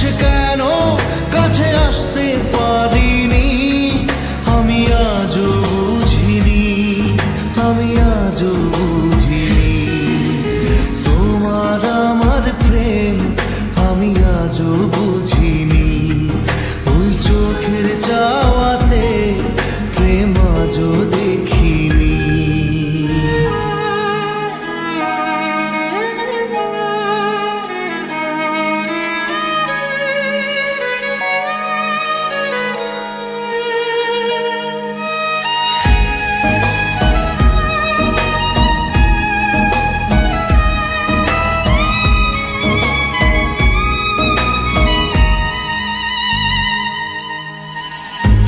এসে কেন কাছে আসতে পারিনি, আমি আজও বুঝিনি, আমি আজও বুঝিনি তোমার আমার প্রেম, আমি আজও বুঝিনি। ওই চোখের চাওয়াতে প্রেম আজও দেখিনি।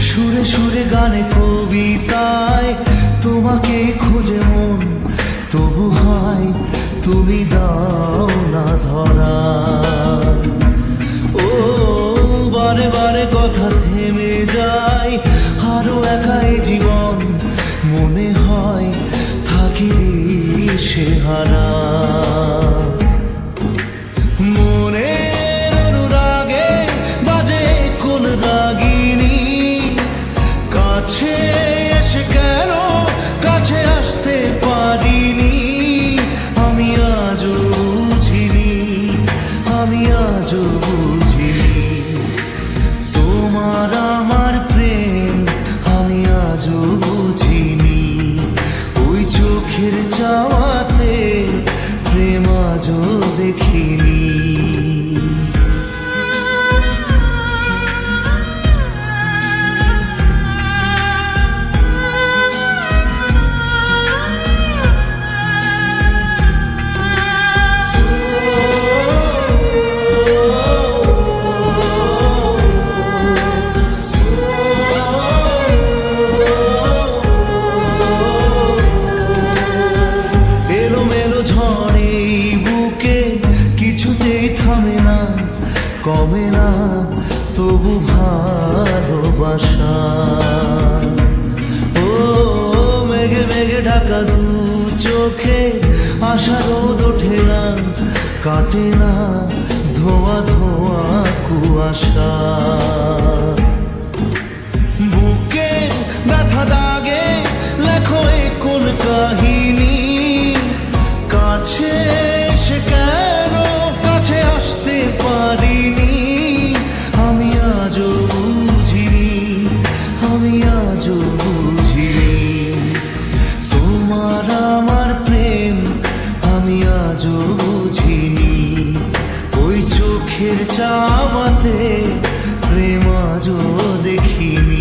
সুরে সুরে গানে কবিতায় তোমাকে খুঁজে মন, তবু হয় তুমি দাও না ধরা। ও বারে বারে কথা থেমে যায়, আরো একাই জীবন মনে হয় থাকি সে হারা। মনের অনুরাগে বাজে কোন রাগিনী, কাছে এসে কেন কাছে আসতে পারিনি, আমি আজও বুঝিনি, আমি আজও বুঝিনি তোমার আমার প্রেম, আমি আজও বুঝিনি। ওই চোখের চাওয়াতে প্রেম আজও দেখিনি। কমে না তবু ভালোবাসা। ও মেঘে মেঘে ঢাকা দু চোখে আশা রোদ ওঠে না, কাটে না ধোয়া ধোয়া কুয়াশা। বুকে ব্যথা দাগে লেখো কোন কাহিনী, কাছে এসে কেন কাছে আসতে পারিনি, আমি আজও বুঝিনি, আমি আজও বুঝিনি তোমার আমার প্রেম, আমি আজও বুঝিনি। ওই চোখের চাওয়াতে প্রেম আজও দেখিনি।